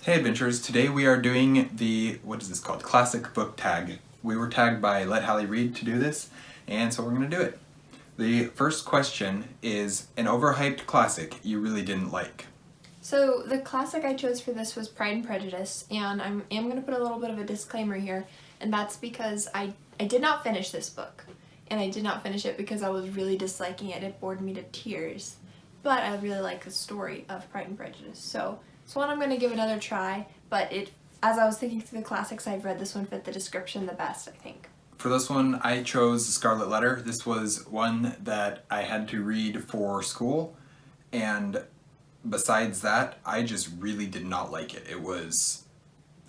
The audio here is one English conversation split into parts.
Hey adventurers, today we are doing the, what is this called? Classic book tag. We were tagged by Let Hallie Read to do this, and so we're going to do it. The first question is an overhyped classic you really didn't like. So the classic I chose for this was Pride and Prejudice, and I am going to put a little bit of a disclaimer here, and that's because I did not finish this book, and I did not finish it because I was really disliking it. It bored me to tears, but I really like the story of Pride and Prejudice, so it's one I'm going to give another try, but as I was thinking through the classics I've read, this one fit the description the best, I think. For this one, I chose Scarlet Letter. This was one that I had to read for school, and besides that, I just really did not like it. It was,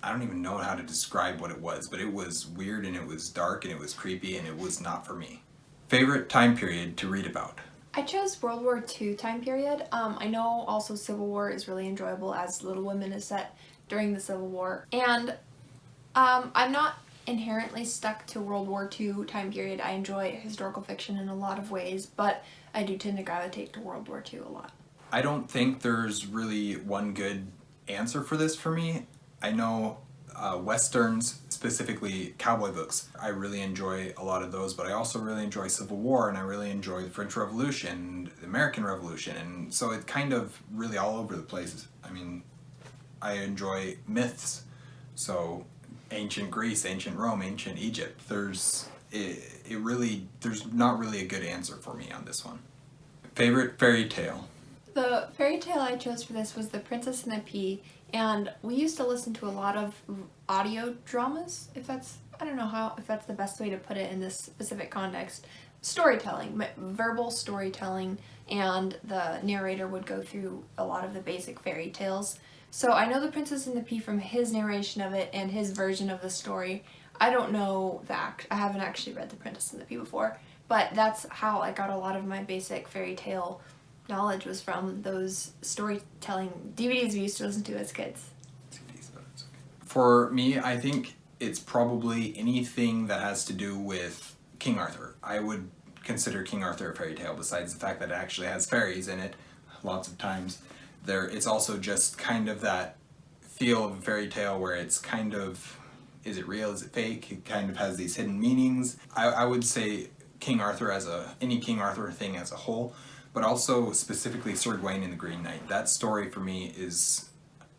I don't even know how to describe what it was, but it was weird and it was dark and it was creepy and it was not for me. Favorite time period to read about? I chose World War II time period. I know also Civil War is really enjoyable as Little Women is set during the Civil War. And I'm not inherently stuck to World War II time period. I enjoy historical fiction in a lot of ways, but I do tend to gravitate to World War II a lot. I don't think there's really one good answer for this for me. I know Westerns, specifically cowboy books, I really enjoy a lot of those, but I also really enjoy Civil War, and I really enjoy the French Revolution, the American Revolution, and so it's kind of really all over the place. I mean, I enjoy myths, so ancient Greece, ancient Rome, ancient Egypt. There's not really a good answer for me on this one. Favorite fairy tale? The fairy tale I chose for this was The Princess and the Pea, and we used to listen to a lot of audio dramas, if that's the best way to put it in this specific context. Storytelling, verbal storytelling, and the narrator would go through a lot of the basic fairy tales. So I know The Princess and the Pea from his narration of it and his version of the story. I don't know I haven't actually read The Princess and the Pea before, but that's how I got a lot of my basic fairy tale knowledge, was from those storytelling DVDs we used to listen to as kids. For me, I think it's probably anything that has to do with King Arthur. I would consider King Arthur a fairy tale, besides the fact that it actually has fairies in it lots of times. It's also just kind of that feel of a fairy tale where it's kind of, is it real, is it fake? It kind of has these hidden meanings. I would say King Arthur any King Arthur thing as a whole, but also specifically Sir Gawain and the Green Knight. That story for me is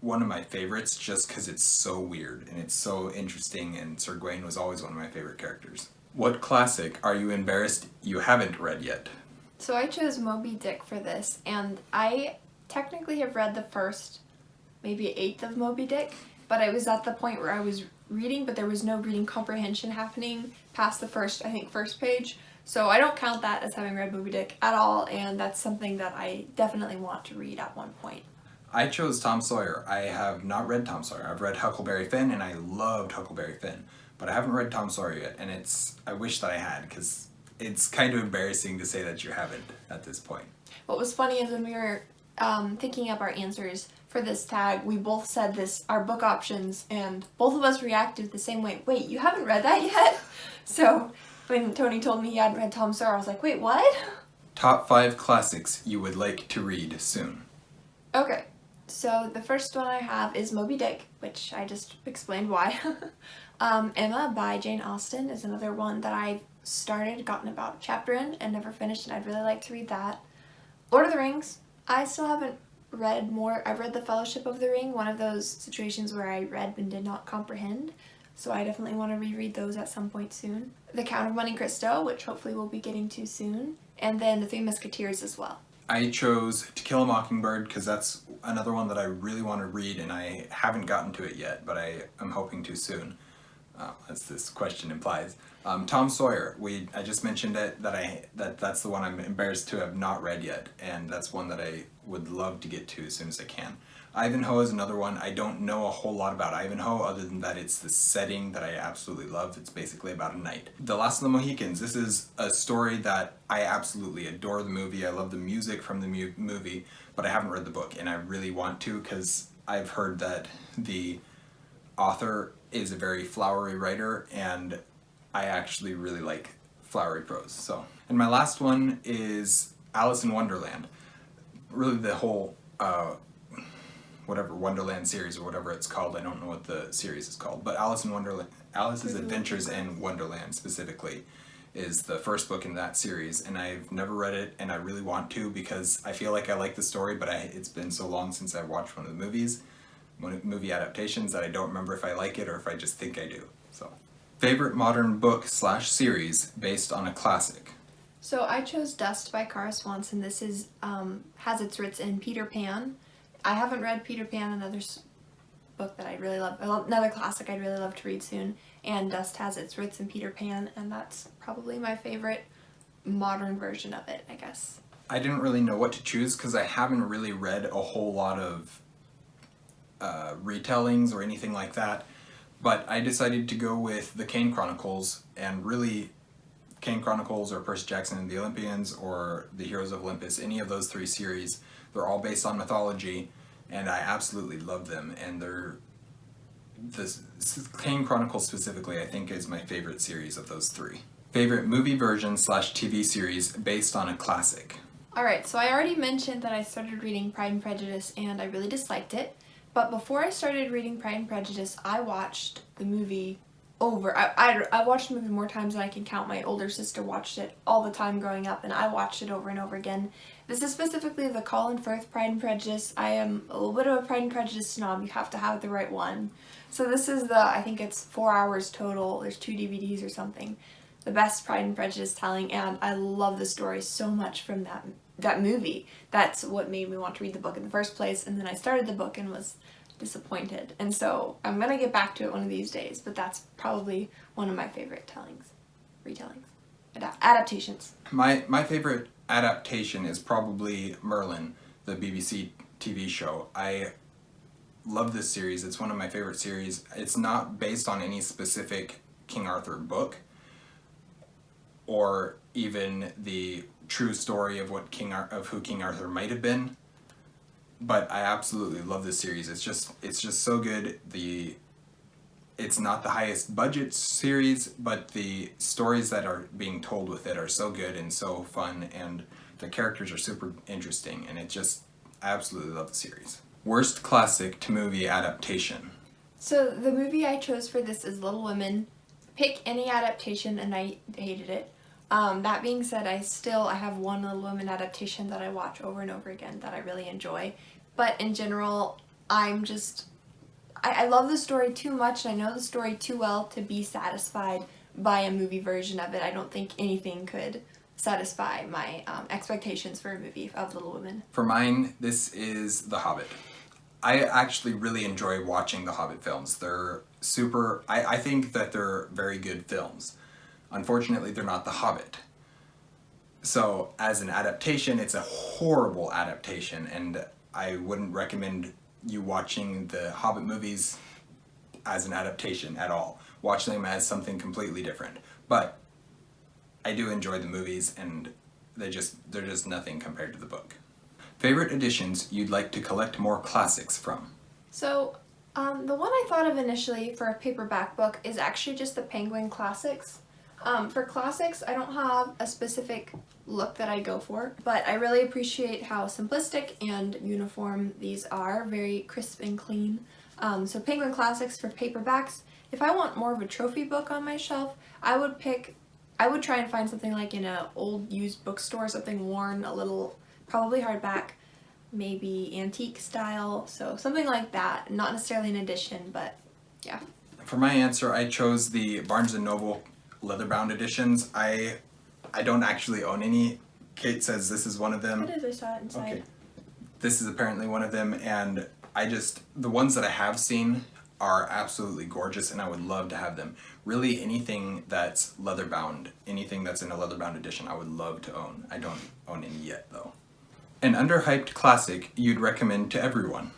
one of my favorites just because it's so weird and it's so interesting, and Sir Gawain was always one of my favorite characters. What classic are you embarrassed you haven't read yet? So I chose Moby Dick for this, and I technically have read the first maybe eighth of Moby Dick, but I was at the point where I was reading, but there was no reading comprehension happening past the first page. So I don't count that as having read Moby Dick at all, and that's something that I definitely want to read at one point. I chose Tom Sawyer. I have not read Tom Sawyer. I've read Huckleberry Finn, and I loved Huckleberry Finn, but I haven't read Tom Sawyer yet, and I wish that I had, because it's kind of embarrassing to say that you haven't at this point. What was funny is when we were thinking up our answers for this tag, we both said our book options, and both of us reacted the same way. Wait, you haven't read that yet? So when Tony told me he hadn't read Tom Sawyer, I was like, wait, what? Top 5 classics you would like to read soon. Okay, so the first one I have is Moby Dick, which I just explained why. Emma by Jane Austen is another one that I've gotten about a chapter in, and never finished, and I'd really like to read that. Lord of the Rings, I still haven't read more. I've read The Fellowship of the Ring, one of those situations where I read and did not comprehend, so I definitely want to reread those at some point soon. The Count of Monte Cristo, which hopefully we'll be getting to soon, and then The Three Musketeers as well. I chose To Kill a Mockingbird because that's another one that I really want to read, and I haven't gotten to it yet, but I am hoping to soon, as this question implies. Tom Sawyer, I just mentioned it, that's the one I'm embarrassed to have not read yet, and that's one that I would love to get to as soon as I can. Ivanhoe is another one. I don't know a whole lot about Ivanhoe other than that it's the setting that I absolutely love. It's basically about a knight. The Last of the Mohicans. This is a story that I absolutely adore the movie. I love the music from the movie, but I haven't read the book, and I really want to because I've heard that the author is a very flowery writer, and I actually really like flowery prose. So, and my last one is Alice in Wonderland. Really the whole whatever Wonderland series or whatever it's called. I don't know what the series is called, but Alice's Adventures in Wonderland specifically is the first book in that series, and I've never read it, and I really want to because I feel like I like the story, but it's been so long since I watched one of the movie adaptations, that I don't remember if I like it or if I just think I do. So, favorite modern book / series based on a classic. So I chose Dust by Cara Swanson. This is has its roots in Peter Pan. I haven't read Peter Pan, another book that I really love, another classic I'd really love to read soon, and Dust has its roots in Peter Pan, and that's probably my favorite modern version of it, I guess. I didn't really know what to choose because I haven't really read a whole lot of retellings or anything like that, but I decided to go with the Kane Chronicles, and really Kane Chronicles or Percy Jackson and the Olympians or the Heroes of Olympus, any of those 3 series, they're all based on mythology, and I absolutely love them, and the Kane Chronicles specifically I think is my favorite series of those 3. Favorite movie version / TV series based on a classic. Alright, so I already mentioned that I started reading Pride and Prejudice and I really disliked it, but before I started reading Pride and Prejudice, I watched the movie over. I watched the movie more times than I can count. My older sister watched it all the time growing up, and I watched it over and over again. This is specifically the Colin Firth Pride and Prejudice. I am a little bit of a Pride and Prejudice snob. You have to have the right one. So this is I think it's 4 hours total. There's 2 DVDs or something. The best Pride and Prejudice telling, and I love the story so much from that movie. That's what made me want to read the book in the first place, and then I started the book and was disappointed. And so I'm going to get back to it one of these days, but that's probably one of my favorite retellings, adaptations. My favorite adaptation is probably Merlin, the BBC TV show. I love this series. It's one of my favorite series. It's not based on any specific King Arthur book or even the true story of who King Arthur might have been, but I absolutely love this series. It's just so good. It's not the highest budget series, but the stories that are being told with it are so good and so fun, and the characters are super interesting, and I absolutely love the series. Worst classic to movie adaptation. So the movie I chose for this is Little Women. Pick any adaptation and I hated it. That being said, I have one Little Women adaptation that I watch over and over again that I really enjoy. But in general, I love the story too much, and I know the story too well to be satisfied by a movie version of it. I don't think anything could satisfy my expectations for a movie of Little Women. For mine, this is The Hobbit. I actually really enjoy watching the Hobbit films. They're I think that they're very good films. Unfortunately, they're not The Hobbit. So, as an adaptation, it's a horrible adaptation, and I wouldn't recommend you watching the Hobbit movies as an adaptation at all. Watch them as something completely different. But I do enjoy the movies, and they're just nothing compared to the book. Favorite editions you'd like to collect more classics from? So, the one I thought of initially for a paperback book is actually just the Penguin Classics. For classics, I don't have a specific look that I go for, but I really appreciate how simplistic and uniform these are, very crisp and clean. So Penguin Classics for paperbacks. If I want more of a trophy book on my shelf, I would try and find something like in an old used bookstore, something worn, a little, probably hardback, maybe antique style, so something like that. Not necessarily an edition, but yeah. For my answer, I chose the Barnes & Noble leather-bound editions. I don't actually own any. Kate says this is one of them. It is, I saw it inside. Okay. This is apparently one of them, and the ones that I have seen are absolutely gorgeous, and I would love to have them. Really, anything that's leather-bound, anything that's in a leather-bound edition, I would love to own. I don't own any yet, though. An underhyped classic you'd recommend to everyone.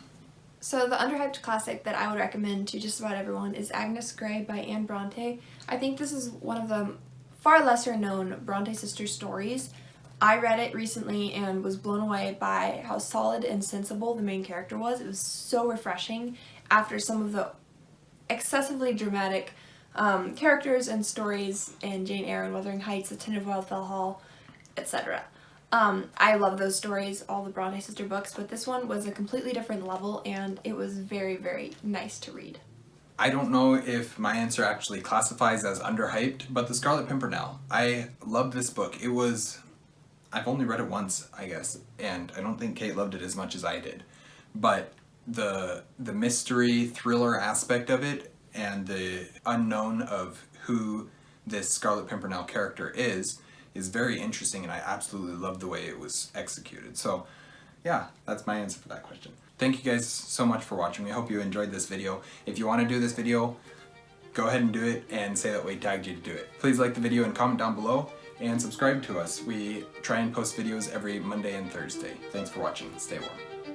So the underhyped classic that I would recommend to just about everyone is Agnes Grey by Anne Bronte. I think this is one of the far lesser known Bronte sisters stories. I read it recently and was blown away by how solid and sensible the main character was. It was so refreshing after some of the excessively dramatic characters and stories in Jane Eyre and Wuthering Heights, The Tin of Wildfell Hall, etc. I love those stories, all the Bronte sister books, but this one was a completely different level, and it was very, very nice to read. I don't know if my answer actually classifies as underhyped, but The Scarlet Pimpernel. I loved this book. I've only read it once, I guess, and I don't think Kate loved it as much as I did. But the mystery thriller aspect of it and the unknown of who this Scarlet Pimpernel character is very interesting, and I absolutely love the way it was executed. So yeah, that's my answer for that question. Thank you guys so much for watching. We hope you enjoyed this video. If you want to do this video, go ahead and do it and say that Wade tagged you to do it. Please like the video and comment down below and subscribe to us. We try and post videos every Monday and Thursday. Thanks for watching. Stay warm.